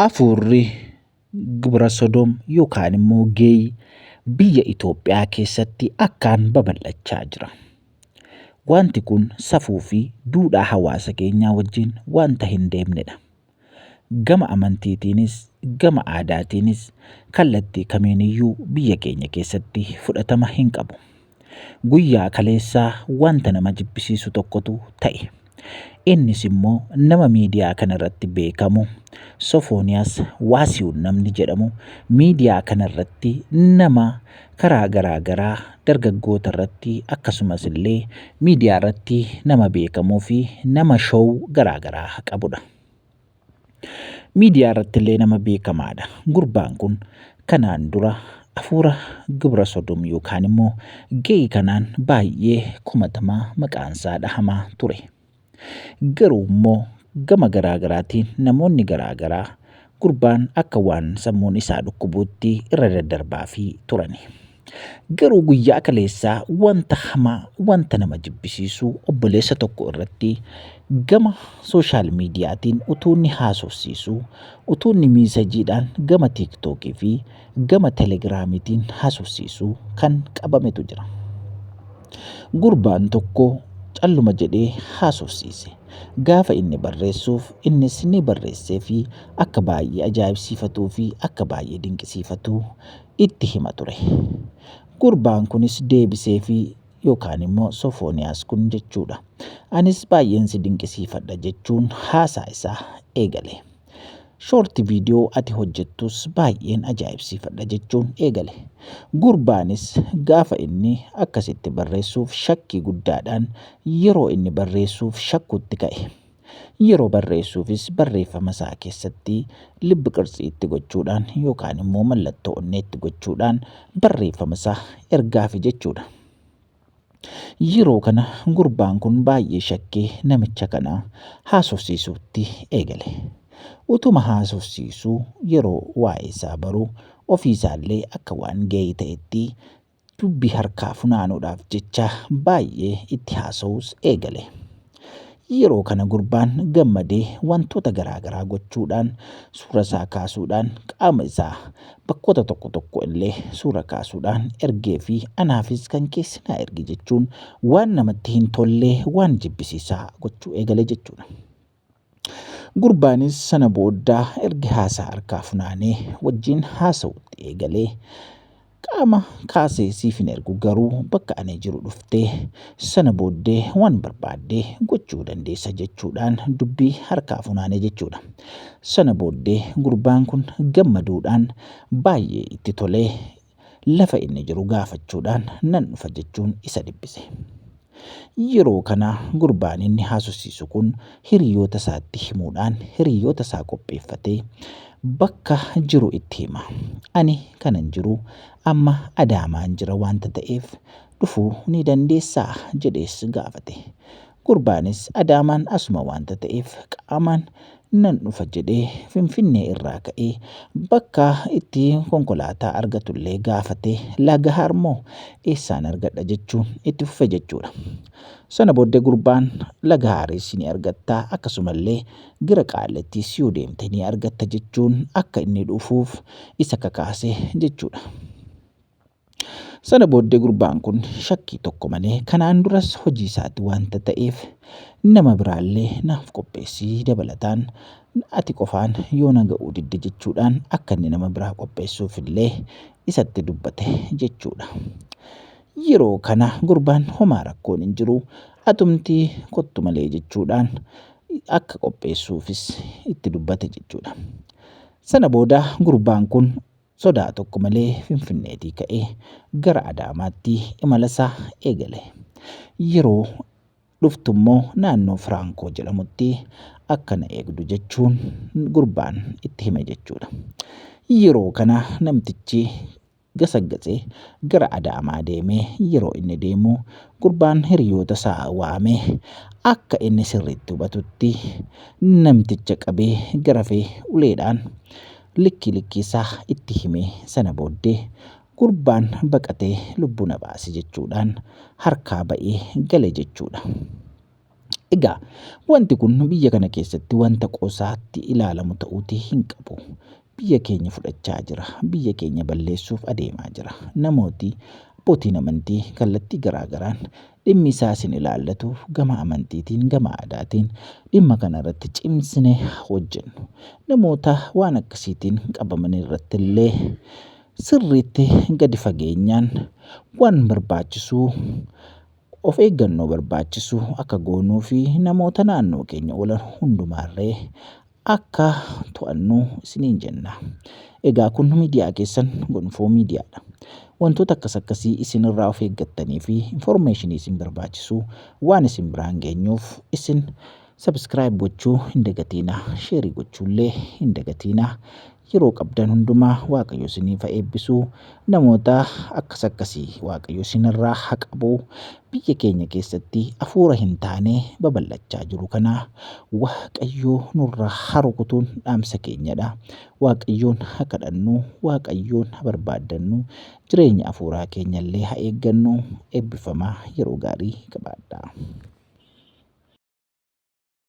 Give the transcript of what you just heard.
Afurri gibira Sodom yookaan immoo geeyii biyya Itoophiyaa keessatti akkaan babal'achaa jira. Wanti kun safuu fi duudhaa hawaasa keenyaa wajjin wanta hin deemnedha. Gama amantiitiinis gama aadaatiinis kallattii kamiiniyyuu biyya keenya keessatti fudhatama hin qabu. Guyyaa kaleessaa wanta nama jibbisiisu tokkotu ta'e. Innis immoo nama miidiyaa kanarratti beekamu Sofooniyaas Waasihuun namni jedhamu miidiyaa kanarratti nama karaa garaa garaa dargaggoota irratti akkasumas illee miidiyaa irratti nama beekamuu fi nama showuu garaa garaa qabudha. Miidiyaa irratti illee nama beekamaadha. Gurbaan kun kanaan dura hafuura gibira Sodom yookaan immoo geeyii kanaan baay'ee kumatamaa maqaan isaa dhahamaa ture. Garuu immoo gama garaa garaatiin namoonni garaa garaa gurbaan akka waan sammuun isaa dhukkubuutti irra daddarbaa fi turani. Garuu guyyaa kaleessaa wanta hamaa wanta nama jibbisiisu obboleessa tokko irratti gama sooshaal miidiyaatiin utuu inni haasofsiisu utuu inni miisajiidhaan gama tiiktookii fi gama telegiraamiitiin haasofsiisu kan qabametu jira. Gurbaan tokko calluma jedhee haasofsiise. Gaafa inni barreessuuf innis ni barreessee fi akka baay'ee ajaa'ibsiifatuu fi akka baay'ee dinqisiifatuu itti hima ture. Gurbaan kunis deebisee fi yookaan immoo Sofooniyaas kun jechuudha. Anis baay'een si dinqisiifadha jechuun haasaa isaa eegale. Shoorti viidiyoo ati hojjettus baay'een ajaa'ibsiifadha jechuun eegale. Gurbaanis gaafa inni akkasitti barreessuuf shakkii guddaadhaan yeroo inni barreessuuf shakkuutti ka'e. Yeroo barreessuufis barreeffama isaa keessatti lubbu qirtsiitti gochuudhaan yookaan immoo mallattoo onneetti gochuudhaan barreeffama isaa ergaafi jechuudha. Yeroo kana gurbaan kun baay'ee shakkee namicha kana haasofsiisuutti eegale. Utuma haasofsiisuu yeroo waa'ee isaa baruu ofiisaallee akka waan geeyii ta'etti dubbii harkaa funaanuudhaaf jecha baay'ee itti haasa'uus eegale. Yeroo kana gurbaan gammadee wantoota garaa garaa gochuudhaan suura isaa kaasuudhaan qaama isaa bakkoota tokko tokko illee suura kaasuudhaan ergee fi anaafis kan keessinaa ergi jechuun waan namatti hin tollee waan jibbisiisaa gochuu eegale jechuudha. Gurbaanis sana booddaa erga haasaa harkaa funaanee wajjin haasa'utti eegalee qaama kaasee siif hin ergu garuu bakka ani jiru dhuftee sana booddee waan barbaaddee gochuu dandeessa jechuudhaan dubbii harkaa funaanee jechuudha. Sana booddee gurbaan kun gammaduudhaan baay'ee itti tolee lafa inni jiru gaafachuudhaan nan dhufa jechuun isa dhibbise. Yeroo kana gurbaan inni haasofsiisu kun hiriyoota isaatti himuudhaan hiriyoota isaa qopheeffatee bakka jiru itti hima. Ani kanan jiru amma Adaamaan jira wanta ta'eef dhufuu ni dandeessaa jedhees gaafate. Gurbaanis Adaamaan asuma wanta ta'eef qaamaan nan dhufa jedhee Finfinnee irraa ka'ee bakka itti konkolaataa argatullee gaafatee Laga Harmoo eessaan argadha jechuun itti fufe jechuudha. Sana booddee gurbaan Laga Haarees ni argattaa akkasumallee Gara Qaallettiis yoo deemte ni argatta jechuun akka inni dhufuuf isa kakaase jechuudha. Sana booddee gurbaan kun shakkii tokko malee kanaan duras hojii isaatti wanta ta'eef nama biraallee naaf qopheessii dabalataan ati qofaan yoo na ga'uu didde jechuudhaan akka inni nama biraa qopheessuuf illee isatti dubbate jechuudha. Yeroo kana gurbaan homaa rakkoon hin jiru atumtii kottu malee jechuudhaan akka qopheessuufis itti dubbate jechuudha. Sana booda gurbaan kun sodaa tokko malee Finfinneetii ka'ee gara Adaamaatti imala isaa eegale. Yeroo dhuftummoo naannoo Firankoo jedhamutti akka na eegdu jechuun gurbaan itti hime jechuudha. Yeroo kana namtichi gasaggaxee gara Adaamaa deemee yeroo inni deemu gurbaan hiriyoota isaa waamee akka inni sirriitti hubatutti namticha qabee garafee uleedhaan likkii isaa itti hime. Sana booddee gurbaan baqatee lubbuu na baase jechuudhaan harkaa ba'ee gale jechuudha. Egaa wanti kun biyya kana keessatti wanta qosaatti ilaalamu ta'uutii hin qabu. Biyya keenya fudhachaa jira. Biyya keenya balleessuuf adeemaa jira. Namooti abbootiin amantii kallattii garaa garaan dhimmi isaa isin ilaallatu gama amantiitiin, gama aadaatiin dhimma kana irratti cimsinee hojjennu. Namoota waan akkasiitiin qabaman irratti illee sirriitti gadi fageenyaan waan barbaachisu of eeggannoo barbaachisu akka goonuu fi namoota naannoo keenya oolan hundumaallee akka to'annu isiniin jenna. Egaa kun miidiyaa keessan Gonfoo Miidiyaadha. Wantoota akkas akkasii isinirraa of eeggattanii fi information isin barbaachisu waan isin biraan geenyuuf isin subscribe gochuu hin dagatinaa, share gochuullee hin dagatinaa. Yeroo qabdan hundumaa Waaqayyo isiniif haa eebbisu. Namoota akkas akkasii Waaqayyo isinirraa haa qabu. Biyya keenya keessatti hafuura hin taane babal'achaa jiru kana Waaqayyo nurraa haa rukutuun dhaamsa keenyadha. Waaqayyoon haa kadhannu, Waaqayyoon haa barbaaddannu, jireenya hafuuraa keenyallee haa eeggannu. Eebbifamaa, yeroo gaarii qabaadhaa.